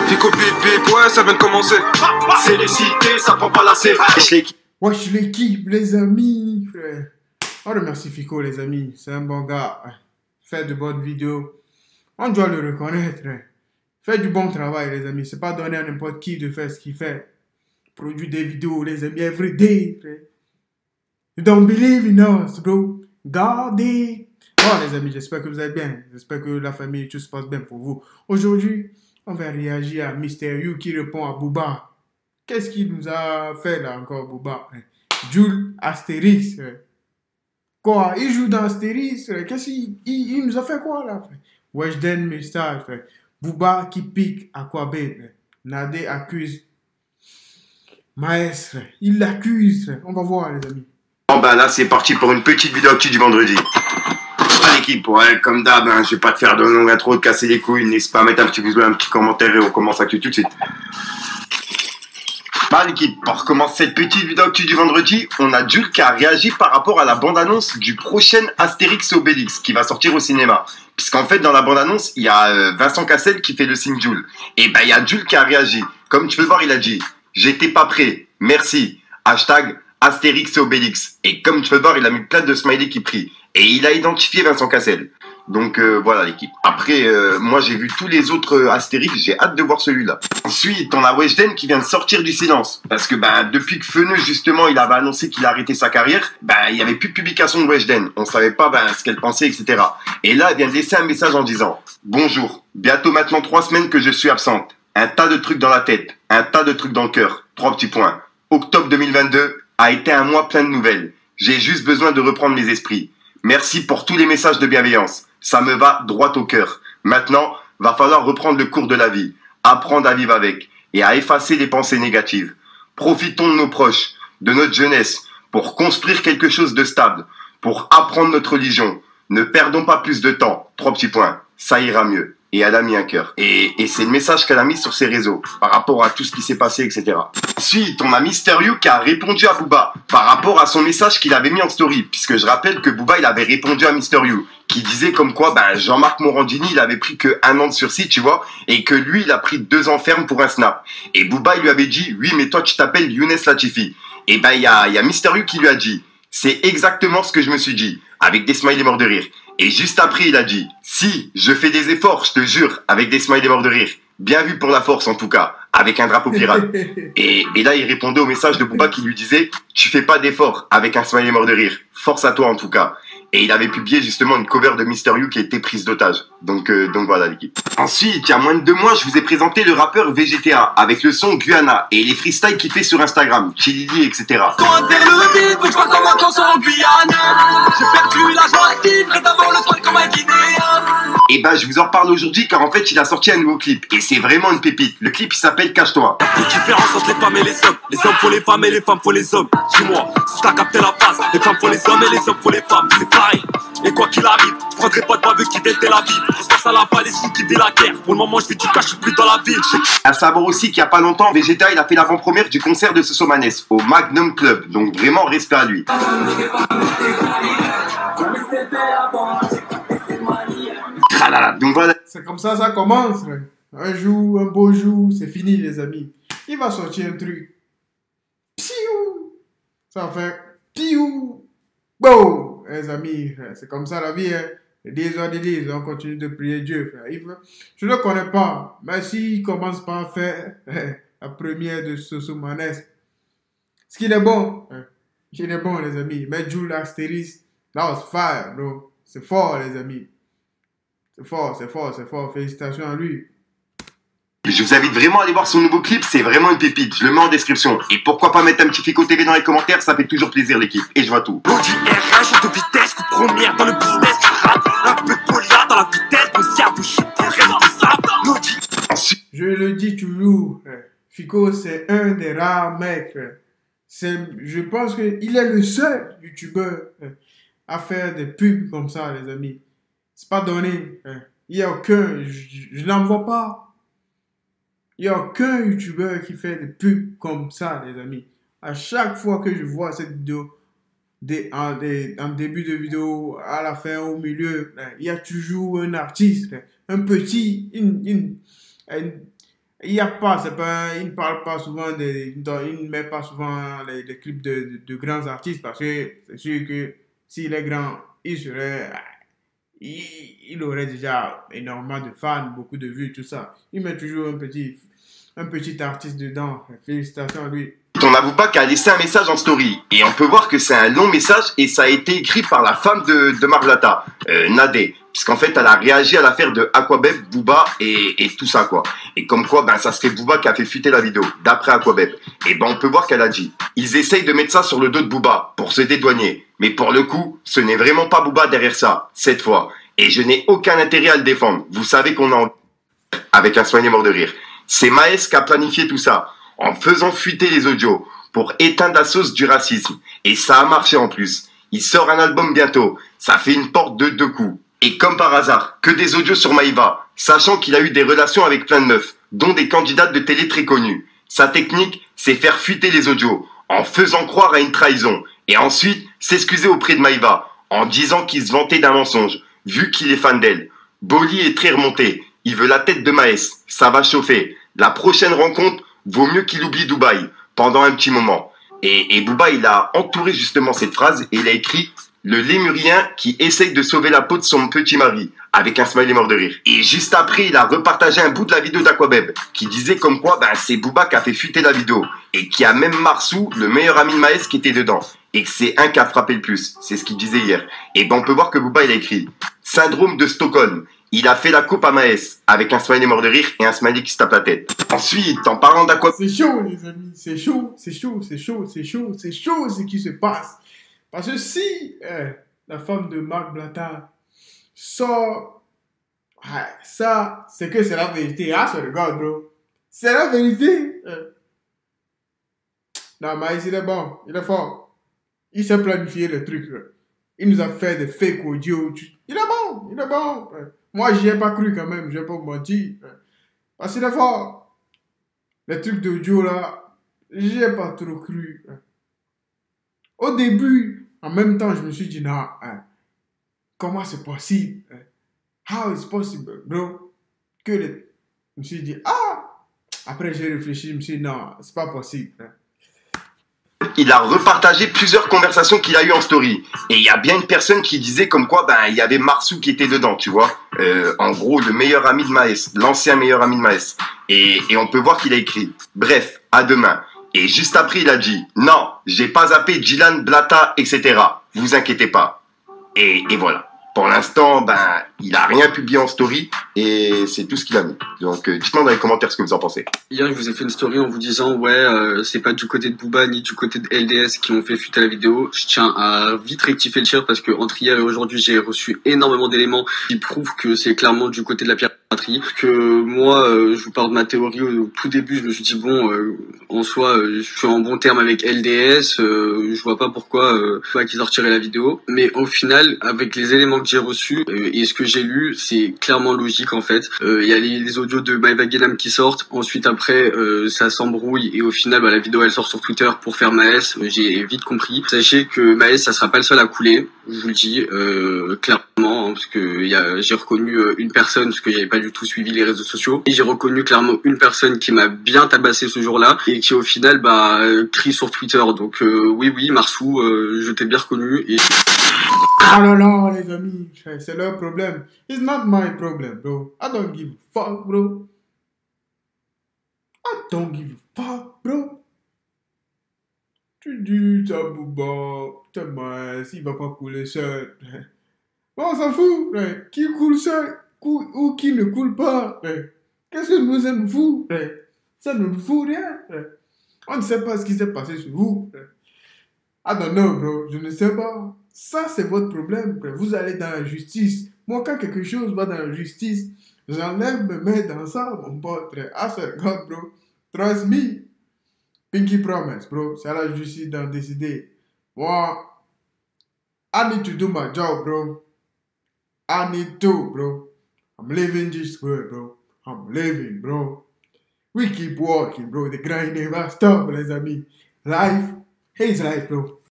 Fico pipi, ouais, ça vient de commencer. C'est les cités, ça prend pas la C. Wesh l'équipe, les amis, frère. On remercie Fico, les amis. C'est un bon gars. Fait de bonnes vidéos. On doit le reconnaître. Fait du bon travail, les amis. C'est pas donné à n'importe qui de faire ce qu'il fait. Produit des vidéos, les amis, every day, frère. You don't believe in us, bro. God it. Bon, les amis, j'espère que vous allez bien. J'espère que la famille, tout se passe bien pour vous. Aujourd'hui, on va réagir à Mister You qui répond à Booba. Qu'est-ce qu'il nous a fait là encore, Booba? Jules Astérix. Quoi? Il joue dans Astérix. Qu'est-ce qu'il nous a fait quoi là? Weshden Message. Booba qui pique Aquabe. Nadé accuse Maestre. Il l'accuse. On va voir, les amis. Bon bah là c'est parti pour une petite vidéo actu du vendredi. Ah, l'équipe, ouais, comme d'hab, hein, je vais pas te faire de longue intro, de casser les couilles, n'hésite pas à mettre un petit pouce bleu, un petit commentaire et on commence actu tout de suite. Bah l'équipe, pour commencer cette petite vidéo actu du vendredi, on a Jules qui a réagi par rapport à la bande-annonce du prochain Astérix et Obélix qui va sortir au cinéma. Puisqu'en fait dans la bande-annonce, il y a Vincent Cassel qui fait le signe Jules. Et bah il y a Jules qui a réagi. Comme tu peux voir, il a dit « J'étais pas prêt, merci, hashtag Astérix et Obélix ». Et comme tu peux voir, il a mis plein de smileys qui prient. Et il a identifié Vincent Cassel. Donc voilà l'équipe. Après, moi j'ai vu tous les autres Astérix, j'ai hâte de voir celui-là. Ensuite, on a Weshden qui vient de sortir du silence. Parce que bah, depuis que Feneux justement il avait annoncé qu'il a arrêté sa carrière, bah, il n'y avait plus de publication de Weshden. On savait pas bah, ce qu'elle pensait, etc. Et là, elle vient de laisser un message en disant « Bonjour, bientôt maintenant 3 semaines que je suis absente. Un tas de trucs dans la tête, un tas de trucs dans le cœur. 3 petits points. Octobre 2022 a été un mois plein de nouvelles. J'ai juste besoin de reprendre mes esprits. Merci pour tous les messages de bienveillance. Ça me va droit au cœur. Maintenant, va falloir reprendre le cours de la vie, apprendre à vivre avec et à effacer les pensées négatives. Profitons de nos proches, de notre jeunesse, pour construire quelque chose de stable, pour apprendre notre religion. Ne perdons pas plus de temps. 3 petits points. Ça ira mieux. Et elle a mis un cœur. Et c'est le message qu'elle a mis sur ses réseaux, par rapport à tout ce qui s'est passé, etc. Ensuite, on a Mister You qui a répondu à Booba, par rapport à son message qu'il avait mis en story, puisque je rappelle que Booba, il avait répondu à Mister You, qui disait comme quoi, ben, Jean-Marc Morandini, il avait pris que 1 an de sursis, tu vois, et que lui, il a pris 2 ans ferme pour un snap. Et Booba, il lui avait dit, oui, mais toi, tu t'appelles Younes Latifi. Et ben, il y a Mister You qui lui a dit, c'est exactement ce que je me suis dit, avec des smileys morts de rire. Et juste après, il a dit « Si, je fais des efforts, je te jure, avec des smileys morts de rire. Bien vu pour la force, en tout cas, avec un drapeau pirate. » Et là, il répondait au message de Booba qui lui disait « Tu fais pas d'efforts, avec un smiley mort de rire. Force à toi, en tout cas. » Et il avait publié justement une cover de Mister You qui a été prise d'otage. Donc voilà l'équipe. Ensuite, il y a moins de 2 mois, je vous ai présenté le rappeur VGTA avec le son Guyana et les freestyles qu'il fait sur Instagram, Chilili, etc. Et bah je vous en reparle aujourd'hui car en fait il a sorti un nouveau clip et c'est vraiment une pépite. Le clip il s'appelle Cache-toi. La différence entre les femmes et les hommes pour les femmes et les femmes pour les hommes. Dis-moi, si t'as capté la phrase, les femmes pour les hommes et les hommes pour les femmes, c'est pareil. Et quoi qu'il arrive, je prendrai pas de baveux qui viennent Tel Aviv. Je pense à la Palestine qui vit la guerre. Pour le moment je fais du cash, je suis plus dans la ville. À savoir aussi qu'il y a pas longtemps, VGTA il a fait l'avant-première du concert de Sosomanes au Magnum Club. Donc vraiment respect à lui. Donc voilà. C'est comme ça commence. Un jour, un beau jour, c'est fini, les amis. Il va sortir un truc. Piou! Ça fait piou! Bon, les amis, c'est comme ça la vie. Hein. Les 10 heures, on continue de prier Dieu. Je ne le connais pas, mais s'il commence par faire la première de Sosomanes, ce qu'il est bon, il est bon, les amis. Mais Jules Astérix, that was fire, bro. C'est fort, les amis. C'est fort, c'est fort, c'est fort. Félicitations à lui. Je vous invite vraiment à aller voir son nouveau clip, c'est vraiment une pépite, je le mets en description. Et pourquoi pas mettre un petit Fico TV dans les commentaires, ça fait toujours plaisir l'équipe. Et je vois tout. Audi RH de vitesse, coup de première dans le business, tu rates. Un peu de polia dans la vitesse, mon cerveau, je suis responsable. Audi. Je le dis toujours, Fico c'est un des rares mecs. Je pense qu'il est le seul youtubeur à faire des pubs comme ça, les amis. C'est pas donné. Il n'y a aucun, je n'en vois pas. Il n'y a aucun youtubeur qui fait des pubs comme ça, les amis. À chaque fois que je vois cette vidéo, en début de vidéo, à la fin, au milieu, il y a toujours un artiste, un petit, Il y a pas, c'est pas, il ne parle pas souvent il ne met pas souvent les clips de grands artistes parce que c'est sûr que s'il est grand, il serait, il, il aurait déjà énormément de fans, beaucoup de vues, tout ça. Il met toujours un petit artiste dedans. Félicitations à lui. On n'avoue pas qu'à laissé un message en story. Et on peut voir que c'est un long message et ça a été écrit par la femme de Marblata, Nadé. Puisqu'en fait, elle a réagi à l'affaire de Aquabeb, Booba et tout ça, quoi. Et comme quoi, ben, ça serait Booba qui a fait fuiter la vidéo, d'après Aquabeb. Et ben, on peut voir qu'elle a dit, ils essayent de mettre ça sur le dos de Booba, pour se dédouaner. Mais pour le coup, ce n'est vraiment pas Booba derrière ça, cette fois. Et je n'ai aucun intérêt à le défendre. Vous savez qu'on en... Avec un soigné mort de rire. C'est Maes qui a planifié tout ça, en faisant fuiter les audios, pour éteindre la sauce du racisme. Et ça a marché en plus. Il sort un album bientôt. Ça fait une porte de 2 coups. Et comme par hasard, que des audios sur Maïva, sachant qu'il a eu des relations avec plein de meufs, dont des candidates de télé très connues. Sa technique, c'est faire fuiter les audios, en faisant croire à une trahison, et ensuite s'excuser auprès de Maïva, en disant qu'il se vantait d'un mensonge, vu qu'il est fan d'elle. Boli est très remonté, il veut la tête de Maes, ça va chauffer. La prochaine rencontre, vaut mieux qu'il oublie Dubaï, pendant un petit moment. Et Booba, il a entouré justement cette phrase, et il a écrit le lémurien qui essaye de sauver la peau de son petit mari, avec un smiley mort de rire. Et juste après, il a repartagé un bout de la vidéo d'Aquabeb, qui disait comme quoi, ben, c'est Booba qui a fait fuiter la vidéo, et qui a même Marsou, le meilleur ami de Maes, qui était dedans, et que c'est un qui a frappé le plus, c'est ce qu'il disait hier. Et ben, on peut voir que Booba, il a écrit syndrome de Stockholm. Il a fait la coupe à Maes, avec un smiley mort de rire et un smiley qui se tape la tête. Ensuite, en parlant d'Aquabeb... C'est chaud, les amis, c'est chaud, c'est chaud, c'est chaud, c'est chaud, c'est chaud ce qui se passe. Parce que si la femme de Marc Blatta sort, ça, c'est que c'est la vérité. Ah, ça regarde, bro. C'est la vérité. Non, Maïs, il est bon, il est fort. Il sait planifier le truc. Il nous a fait des fake audio. Il est bon, il est bon. Moi, j'y ai pas cru quand même, je vais pas vous mentir. Parce qu'il est fort. Les trucs d'audio là, j'y ai pas trop cru. Au début, en même temps, je me suis dit, non, comment c'est possible? How is possible, bro? Je me suis dit, après j'ai réfléchi, je me suis dit, non, c'est pas possible. Il a repartagé plusieurs conversations qu'il a eues en story. Et il y a bien une personne qui disait comme quoi, ben, il y avait Marsou qui était dedans, tu vois. En gros, le meilleur ami de Maes, l'ancien meilleur ami de Maes. Et on peut voir qu'il a écrit, bref, à demain. Et juste après, il a dit, non, j'ai pas zappé Dylan, Blatta, etc. Vous inquiétez pas. Et voilà. Pour l'instant, ben, il a rien publié en story et c'est tout ce qu'il a mis. Donc, dites-moi dans les commentaires ce que vous en pensez. Hier, je vous ai fait une story en vous disant, ouais, c'est pas du côté de Booba ni du côté de LDS qui ont fait fuiter la vidéo. Je tiens à vite rectifier le tir parce que entre hier et aujourd'hui, j'ai reçu énormément d'éléments qui prouvent que c'est clairement du côté de la piraterie. Que moi, je vous parle de ma théorie au tout début, je me suis dit, bon, en soi, je suis en bon terme avec LDS, je vois pas pourquoi qu'ils ont retiré la vidéo. Mais au final, avec les éléments que j'ai reçus et ce que j'ai lu, c'est clairement logique en fait. Il y a les audios de Maïva Guénam qui sortent, ensuite après ça s'embrouille et au final la vidéo elle sort sur Twitter pour faire Maes. J'ai vite compris. Sachez que Maes ça sera pas le seul à couler, je vous le dis clairement, hein, parce que j'ai reconnu une personne parce que j'avais pas du tout suivi les réseaux sociaux et j'ai reconnu clairement une personne qui m'a bien tabassé ce jour-là et qui au final crie sur Twitter. Donc oui Marsou, je t'ai bien reconnu et Ah non, non, les amis, c'est leur problème. It's not my problem, bro. I don't give a fuck, bro. I don't give a fuck, bro. Tu dis, t'as Booba, t'as Maes, il va pas couler seul. Bon, on s'en fout, qui coule seul ou qui ne coule pas. Qu'est-ce que ça nous fout? Ça ne nous fout rien. On ne sait pas ce qui s'est passé sur vous. I don't know, bro, je ne sais pas. Ça, c'est votre problème. Vous allez dans la justice. Moi, quand quelque chose va dans la justice, j'enlève mes mains dans ça, mon pote. Ah, c'est God, bro. Trust me. Pinky promise, bro. C'est à la justice d'en décider. Moi, I need to do my job, bro. I need to, bro. I'm living this way, bro. I'm living, bro. We keep walking, bro. The grind never stop, les amis. Life is life, bro.